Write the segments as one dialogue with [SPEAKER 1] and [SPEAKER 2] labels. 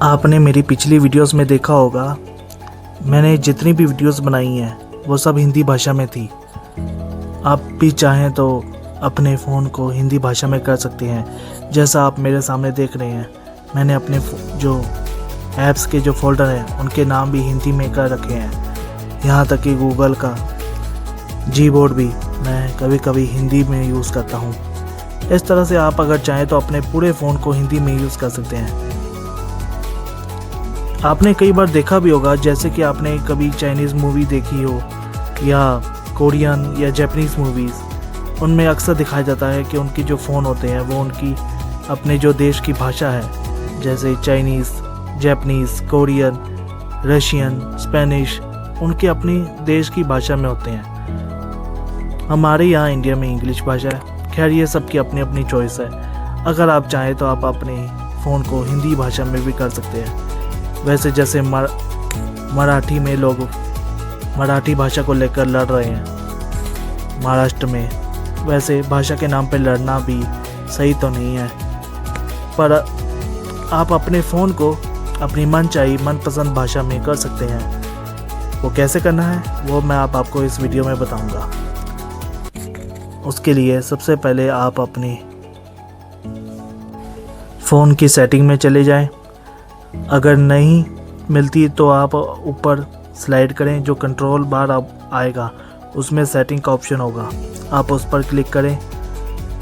[SPEAKER 1] आपने मेरी पिछली वीडियोस में देखा होगा, मैंने जितनी भी वीडियोस बनाई हैं वो सब हिंदी भाषा में थी। आप भी चाहें तो अपने फ़ोन को हिंदी भाषा में कर सकते हैं। जैसा आप मेरे सामने देख रहे हैं, मैंने अपने जो ऐप्स के जो फ़ोल्डर हैं उनके नाम भी हिंदी में कर रखे हैं। यहाँ तक कि गूगल का कीबोर्ड भी मैं कभी कभी हिंदी में यूज़ करता हूँ। इस तरह से आप अगर चाहें तो अपने पूरे फ़ोन को हिंदी में यूज़ कर सकते हैं। आपने कई बार देखा भी होगा, जैसे कि आपने कभी चाइनीज़ मूवी देखी हो या कोरियन या जापानीज़ मूवीज़, उनमें अक्सर दिखाया जाता है कि उनकी जो फ़ोन होते हैं वो उनकी अपने जो देश की भाषा है, जैसे Chinese, Japanese, Korean, Russian, Spanish, उनके अपनी देश की भाषा में होते हैं। हमारे यहाँ इंडिया में इंग्लिश भाषा है। खैर, ये सबकी अपनी अपनी चॉइस है। अगर आप चाहें तो आप अपने फ़ोन को हिंदी भाषा में भी कर सकते हैं। वैसे जैसे मराठी में लोग मराठी भाषा को लेकर लड़ रहे हैं महाराष्ट्र में, वैसे भाषा के नाम पे लड़ना भी सही तो नहीं है। पर आप अपने फ़ोन को अपनी मनचाही मनपसंद भाषा में कर सकते हैं। वो कैसे करना है वो मैं आपको इस वीडियो में बताऊंगा। उसके लिए सबसे पहले आप अपने फ़ोन की सेटिंग में चले जाएं। अगर नहीं मिलती तो आप ऊपर स्लाइड करें, जो कंट्रोल बार अब आएगा उसमें सेटिंग का ऑप्शन होगा, आप उस पर क्लिक करें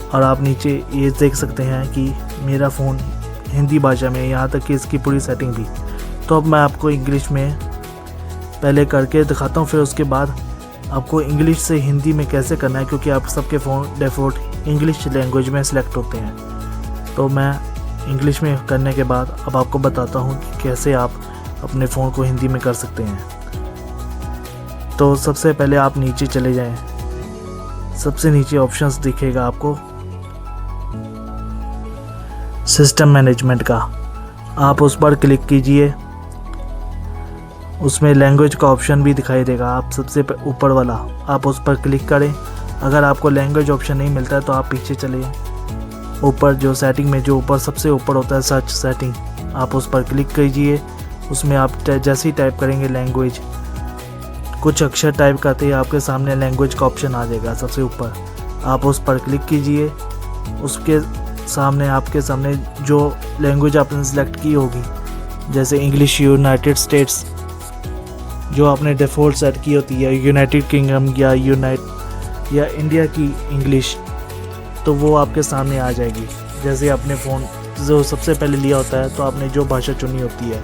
[SPEAKER 1] और आप नीचे ये देख सकते हैं कि मेरा फ़ोन हिंदी भाषा में, यहाँ तक कि इसकी पूरी सेटिंग भी। तो अब मैं आपको इंग्लिश में पहले करके दिखाता हूँ, फिर उसके बाद आपको इंग्लिश से हिंदी में कैसे करना है, क्योंकि आप सबके फ़ोन डिफ़ॉल्ट इंग्लिश लैंग्वेज में सिलेक्ट होते हैं। तो मैं इंग्लिश में करने के बाद अब आपको बताता हूँ कि कैसे आप अपने फ़ोन को हिंदी में कर सकते हैं। तो सबसे पहले आप नीचे चले जाएं। सबसे नीचे ऑप्शंस दिखेगा आपको सिस्टम मैनेजमेंट का, आप उस पर क्लिक कीजिए। उसमें लैंग्वेज का ऑप्शन भी दिखाई देगा, आप सबसे ऊपर वाला, आप उस पर क्लिक करें। अगर आपको लैंग्वेज ऑप्शन नहीं मिलता है तो आप पीछे चले ऊपर, जो सेटिंग में जो ऊपर सबसे ऊपर होता है सर्च सेटिंग, आप उस पर क्लिक कीजिए। उसमें आप जैसे ही टाइप करेंगे लैंग्वेज, कुछ अक्षर टाइप करते ही आपके सामने लैंग्वेज का ऑप्शन आ जाएगा सबसे ऊपर, आप उस पर क्लिक कीजिए। उसके सामने आपके सामने जो लैंग्वेज आपने सेलेक्ट की होगी, जैसे इंग्लिश यूनाइटेड स्टेट्स जो आपने डिफ़ॉल्ट सेट की होती है, यूनाइटेड किंगडम या इंडिया की इंग्लिश, तो वो आपके सामने आ जाएगी। जैसे आपने फ़ोन जो सबसे पहले लिया होता है तो आपने जो भाषा चुनी होती है।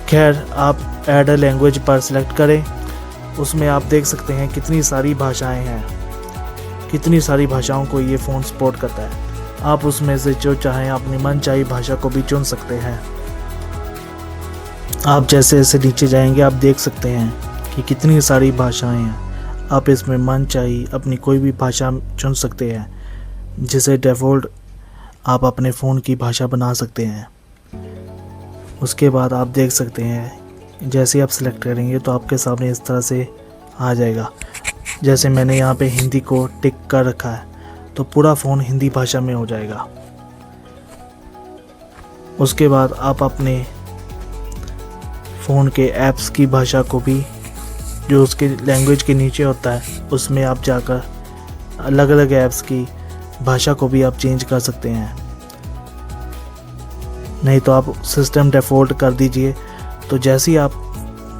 [SPEAKER 1] खैर, आप ऐड अ लैंग्वेज पर सिलेक्ट करें। उसमें आप देख सकते हैं कितनी सारी भाषाएं हैं, कितनी सारी भाषाओं को ये फ़ोन सपोर्ट करता है। आप उसमें से जो चाहें अपनी मनचाही भाषा को भी चुन सकते हैं। आप जैसे जैसे नीचे जाएंगे आप देख सकते हैं कि कितनी सारी भाषाएं हैं। आप इसमें मनचाही अपनी कोई भी भाषा चुन सकते हैं, जिसे डिफ़ॉल्ट आप अपने फ़ोन की भाषा बना सकते हैं। उसके बाद आप देख सकते हैं जैसे आप सिलेक्ट करेंगे तो आपके सामने इस तरह से आ जाएगा। जैसे मैंने यहाँ पे हिंदी को टिक कर रखा है तो पूरा फ़ोन हिंदी भाषा में हो जाएगा। उसके बाद आप अपने फ़ोन के ऐप्स की भाषा को भी, जो उसके लैंग्वेज के नीचे होता है, उसमें आप जाकर अलग अलग ऐप्स की भाषा को भी आप चेंज कर सकते हैं। नहीं तो आप सिस्टम डिफ़ॉल्ट कर दीजिए। तो जैसे ही आप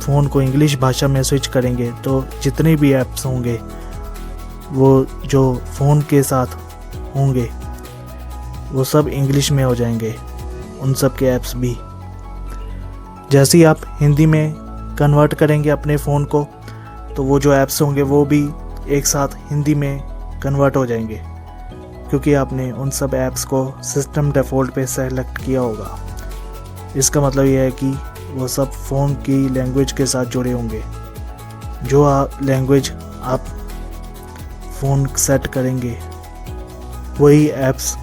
[SPEAKER 1] फ़ोन को इंग्लिश भाषा में स्विच करेंगे तो जितने भी ऐप्स होंगे वो जो फ़ोन के साथ होंगे वो सब इंग्लिश में हो जाएंगे, उन सब के ऐप्स भी। जैसे ही आप हिंदी में कन्वर्ट करेंगे अपने फ़ोन को तो वो जो ऐप्स होंगे वो भी एक साथ हिंदी में कन्वर्ट हो जाएंगे, क्योंकि आपने उन सब ऐप्स को सिस्टम डिफ़ॉल्ट पे सेलेक्ट किया होगा। इसका मतलब ये है कि वो सब फ़ोन की लैंग्वेज के साथ जुड़े होंगे। जो लैंग्वेज आप फ़ोन सेट करेंगे वही ऐप्स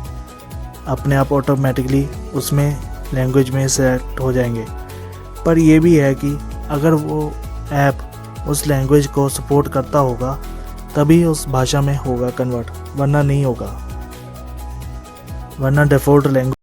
[SPEAKER 1] अपने आप ऑटोमेटिकली उसमें लैंग्वेज में सेलेक्ट हो जाएंगे। पर ये भी है कि अगर वो ऐप उस लैंग्वेज को सपोर्ट करता होगा तभी उस भाषा में होगा कन्वर्ट, वरना नहीं होगा, वरना डिफ़ॉल्ट लैंग्वेज